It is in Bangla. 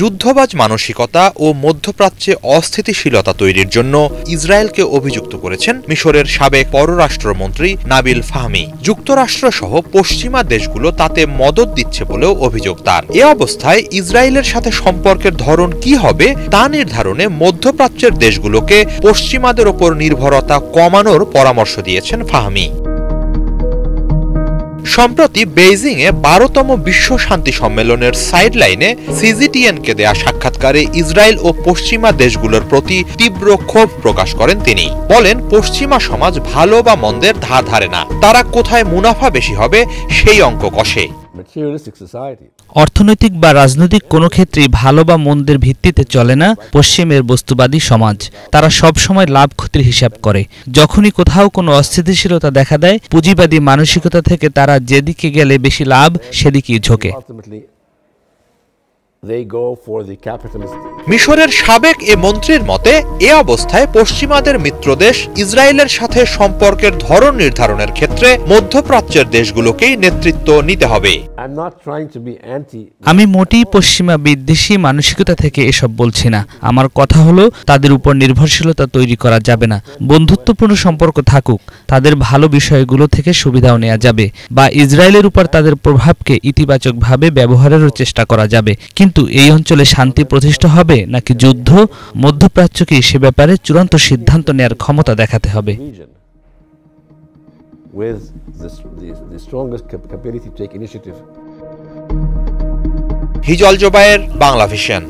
যুদ্ধবাজ মানসিকতা ও মধ্যপ্রাচ্যে অস্থিতিশীলতা তৈরির জন্য ইসরায়েলকে অভিযুক্ত করেছেন মিশরের সাবেক পররাষ্ট্রমন্ত্রী নাবিল ফাহমি। যুক্তরাষ্ট্রসহ পশ্চিমা দেশগুলো তাতে মদদ দিচ্ছে বলেও অভিযোগ তার। এ অবস্থায় ইসরায়েলের সাথে সম্পর্কের ধরন কি হবে তা নির্ধারণে মধ্যপ্রাচ্যের দেশগুলোকে পশ্চিমাদের ওপর নির্ভরতা কমানোর পরামর্শ দিয়েছেন ফাহমি। সম্প্রতি বেইজিংয়ে ১২তম বিশ্ব শান্তি সম্মেলনের সাইডলাইনে সিজিটিএনকে দেয়া সাক্ষাৎকারে ইসরায়েল ও পশ্চিমা দেশগুলোর প্রতি তীব্র ক্ষোভ প্রকাশ করেন তিনি। বলেন, পশ্চিমা সমাজ ভালো বা মন্দের ধার ধারে না, তারা কোথায় মুনাফা বেশি হবে সেই অঙ্ক কষে। অর্থনৈতিক বা রাজনৈতিক কোনো ক্ষেত্রেই ভালো বা মন্দের ভিত্তিতে চলে না পশ্চিমের বস্তুবাদী সমাজ। তারা সব সময় লাভ ক্ষতির হিসাব করে। যখনই কোথাও কোনো অস্থিতিশীলতা দেখা দেয়, পুঁজিবাদী মানসিকতা থেকে তারা যেদিকে গেলে বেশি লাভ সেদিকেই ঝোঁকে। মিশরের সাবেক এ মন্ত্রীর মতে, এ অবস্থায় পশ্চিমাদের মিত্রদেশ ইসরায়েলের সাথে সম্পর্কের ধরন নির্ধারণের ক্ষেত্রে মধ্যপ্রাচ্যের দেশগুলোকেই নেতৃত্ব নিতে হবে। আমি মোটেই পশ্চিমা বিদ্বেষী মানসিকতা থেকে এসব বলছি না। আমার কথা হলো, তাদের উপর নির্ভরশীলতা তৈরি করা যাবে না। বন্ধুত্বপূর্ণ সম্পর্ক থাকুক, তাদের ভালো বিষয়গুলো থেকে সুবিধাও নেওয়া যাবে, বা ইসরায়েলের উপর তাদের প্রভাবকে ইতিবাচকভাবে ব্যবহারেরও চেষ্টা করা যাবে। কিন্তু এই অঞ্চলে শান্তি প্রতিষ্ঠা হবে নাকি যুদ্ধ, মধ্যপ্রাচ্যকে সে ব্যাপারে চূড়ান্ত সিদ্ধান্ত নেয়ার ক্ষমতা দেখাতে হবে। হিজল জোবায়ের, বাংলা ভিশন।